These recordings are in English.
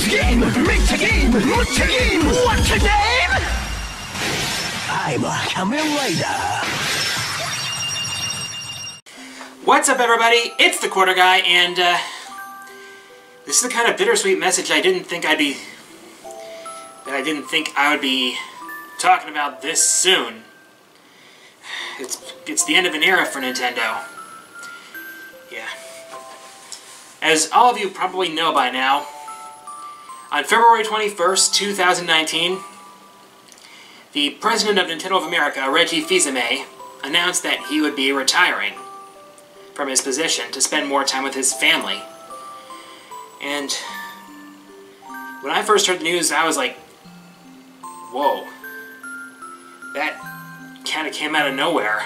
game, make a game, what's a game, what's a name? I'm a Kamen Rider. What's up, everybody? It's the Quarter Guy, and this is the kind of bittersweet message I didn't think I would be talking about this soon. It's the end of an era for Nintendo. Yeah. As all of you probably know by now, on February 21st, 2019, the president of Nintendo of America, Reggie Fils-Aime, announced that he would be retiring from his position to spend more time with his family. And when I first heard the news, I was like, whoa. That kind of came out of nowhere.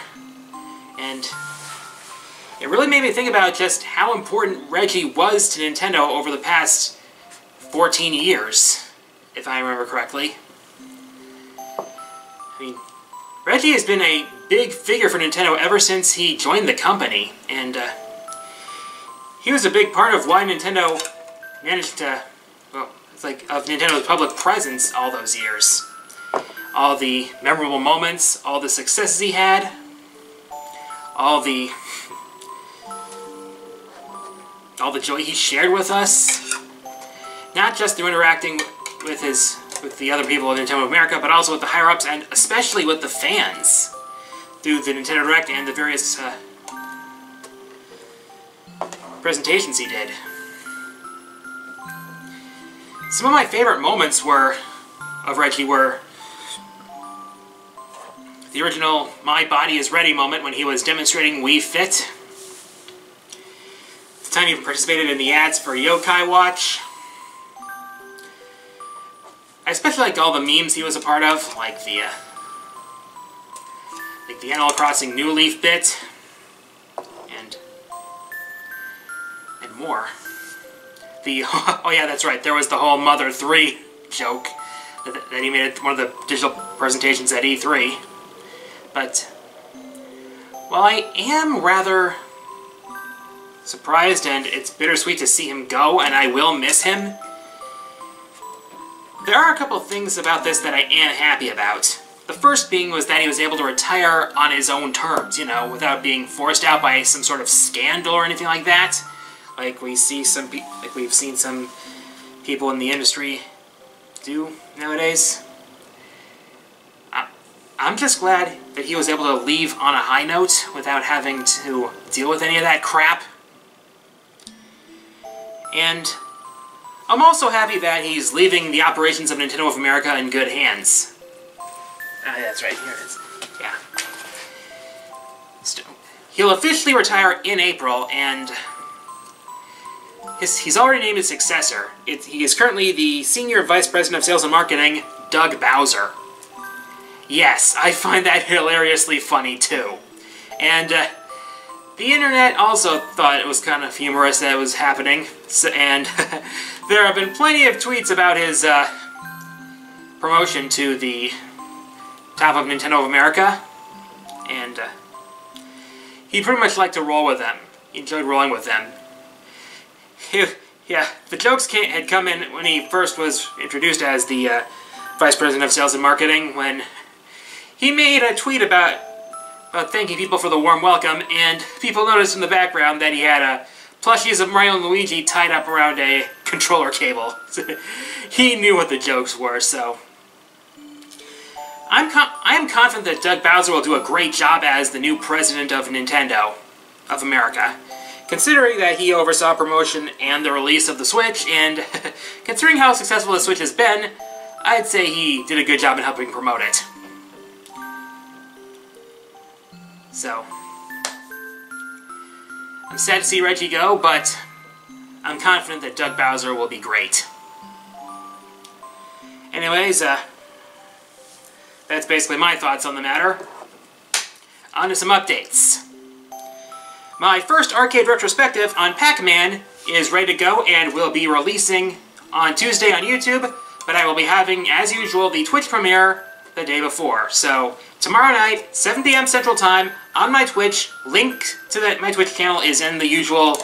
And it really made me think about just how important Reggie was to Nintendo over the past 14 years, if I remember correctly. I mean, Reggie has been a big figure for Nintendo ever since he joined the company, and he was a big part of why Nintendo managed to, well, it's like of Nintendo's public presence all those years. All the memorable moments, all the successes he had, all the joy he shared with us, not just through interacting with the other people of Nintendo of America, but also with the higher-ups, and especially with the fans, through the Nintendo Direct and the various presentations he did. Some of my favorite moments of Reggie were the original My Body is Ready moment when he was demonstrating Wii Fit. The time he participated in the ads for Yokai Watch. I especially liked all the memes he was a part of, like the Animal Crossing New Leaf bit, and more. Oh yeah, that's right, there was the whole Mother 3 joke that he made at one of the digital presentations at E3. But while I am rather surprised and it's bittersweet to see him go, and I will miss him, there are a couple of things about this that I am happy about. The first being was that he was able to retire on his own terms, you know, without being forced out by some sort of scandal or anything like that. Like we've seen some people in the industry do nowadays. I'm just glad that he was able to leave on a high note without having to deal with any of that crap. And I'm also happy that he's leaving the operations of Nintendo of America in good hands. That's right, here it is. Yeah. He'll officially retire in April, and he's already named his successor. He is currently the Senior Vice President of Sales and Marketing, Doug Bowser. Yes, I find that hilariously funny, too. And the internet also thought it was kind of humorous that it was happening, and there have been plenty of tweets about his promotion to the top of Nintendo of America, and he pretty much liked to roll with them. He enjoyed rolling with them. Yeah, the jokes had come in when he first was introduced as the Vice President of Sales and Marketing, when he made a tweet about thanking people for the warm welcome, and people noticed in the background that he had plushies of Mario and Luigi tied up around a controller cable. He knew what the jokes were, so I am confident that Doug Bowser will do a great job as the new president of Nintendo of America, considering that he oversaw promotion and the release of the Switch, and considering how successful the Switch has been, I'd say he did a good job in helping promote it. So, I'm sad to see Reggie go, but I'm confident that Doug Bowser will be great. Anyways, that's basically my thoughts on the matter. On to some updates. My first arcade retrospective on Pac-Man is ready to go and will be releasing on Tuesday on YouTube, but I will be having, as usual, the Twitch premiere the day before. So, tomorrow night, 7 p.m. Central Time, on my Twitch. Link to my Twitch channel is in the usual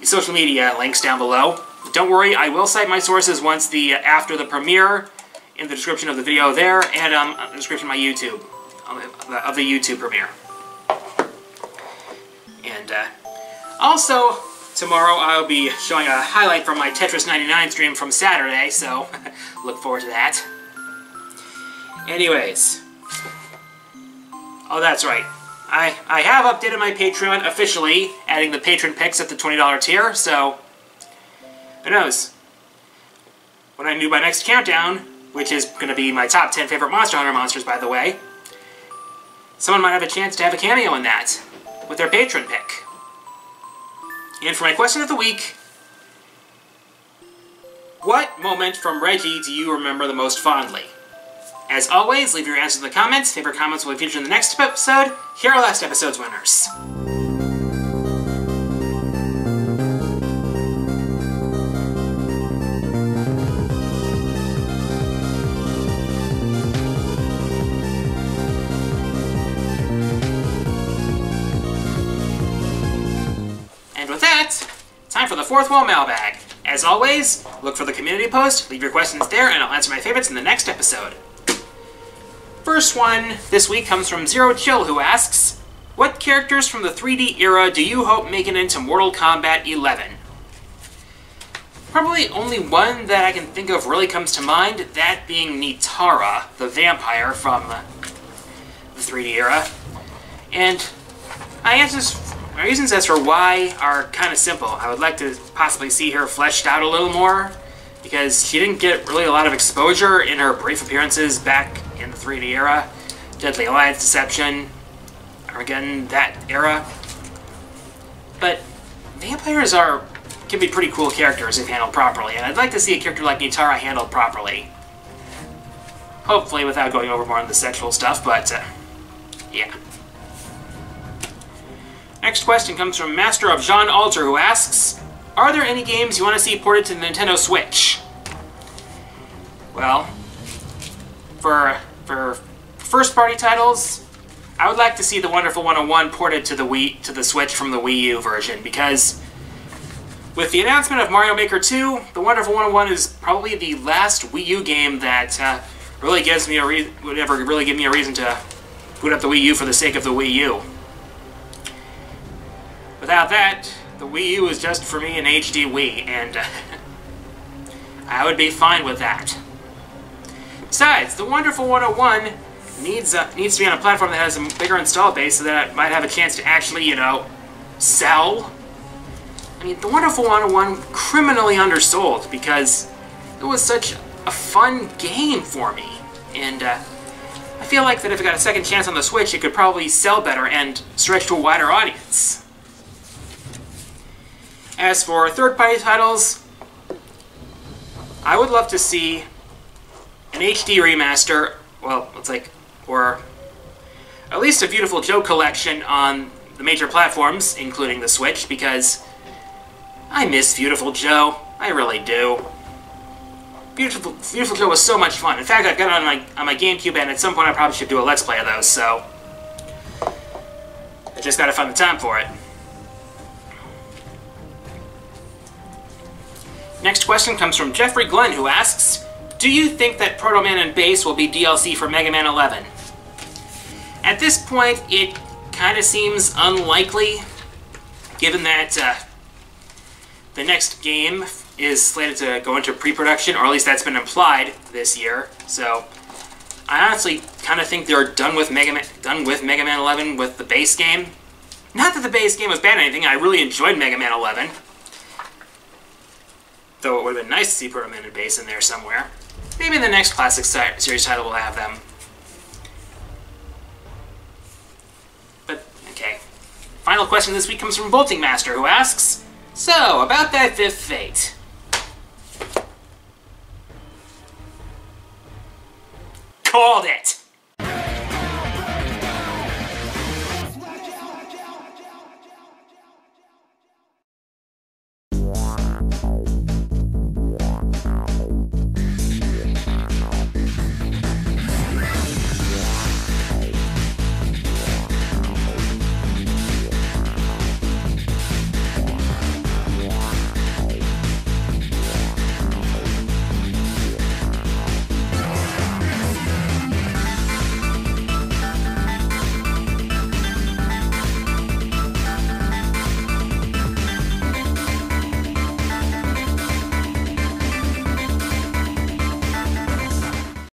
social media links down below. Don't worry, I will cite my sources once after the premiere in the description of the video there, and the description of my YouTube, of the YouTube premiere. And also, tomorrow I'll be showing a highlight from my Tetris 99 stream from Saturday, so look forward to that. Anyways. Oh, that's right. I have updated my Patreon officially, adding the patron picks at the $20 tier, so who knows? When I do my next countdown, which is going to be my top 10 favorite Monster Hunter monsters, by the way, someone might have a chance to have a cameo in that with their patron pick. And for my question of the week, what moment from Reggie do you remember the most fondly? As always, leave your answers in the comments. Favorite comments will be featured in the next episode. Here are last episode's winners. And with that, time for the fourth wall mailbag. As always, look for the community post, leave your questions there, and I'll answer my favorites in the next episode. First one this week comes from Zero Chill, who asks, what characters from the 3D era do you hope make it into Mortal Kombat 11? Probably only one that I can think of really comes to mind, that being Nitara, the vampire from the 3D era. And my reasons as for why are kind of simple. I would like to possibly see her fleshed out a little more, because she didn't get really a lot of exposure in her brief appearances back in the 3D era. Deadly Alliance, Deception, Armageddon, that era. But vampires can be pretty cool characters if handled properly, and I'd like to see a character like Nitara handled properly. Hopefully without going overboard on the sexual stuff, but yeah. Next question comes from Master of Jean Alter, who asks, are there any games you want to see ported to the Nintendo Switch? Well, for first-party titles, I would like to see the Wonderful 101 ported to the Switch from the Wii U version, because with the announcement of Mario Maker 2, the Wonderful 101 is probably the last Wii U game that really gives me would ever really give me a reason to boot up the Wii U for the sake of the Wii U. Without that, the Wii U is just for me an HD Wii, and I would be fine with that. Besides, the Wonderful 101 needs to be on a platform that has a bigger install base so that it might have a chance to actually, you know, sell. I mean, the Wonderful 101 criminally undersold because it was such a fun game for me, and I feel like that if it got a second chance on the Switch, it could probably sell better and stretch to a wider audience. As for third-party titles, I would love to see an HD remaster, well, it's like, or at least a Beautiful Joe collection on the major platforms, including the Switch, because I miss Beautiful Joe. I really do. Beautiful Joe was so much fun. In fact, I've got it on my GameCube, and at some point I probably should do a Let's Play of those, so I just gotta find the time for it. Next question comes from Jeffrey Glenn, who asks, do you think that Proto Man and Bass will be DLC for Mega Man 11? At this point, it kind of seems unlikely, given that the next game is slated to go into pre-production, or at least that's been implied this year. So I honestly kind of think they're done with Mega Man 11 with the base game. Not that the base game was bad or anything. I really enjoyed Mega Man 11. Though it would have been nice to see Proto Man and Bass in there somewhere. Maybe in the next Classic Series title we'll have them. But, okay. Final question this week comes from Bolting Master, who asks, so, about that fifth Fate. Called it!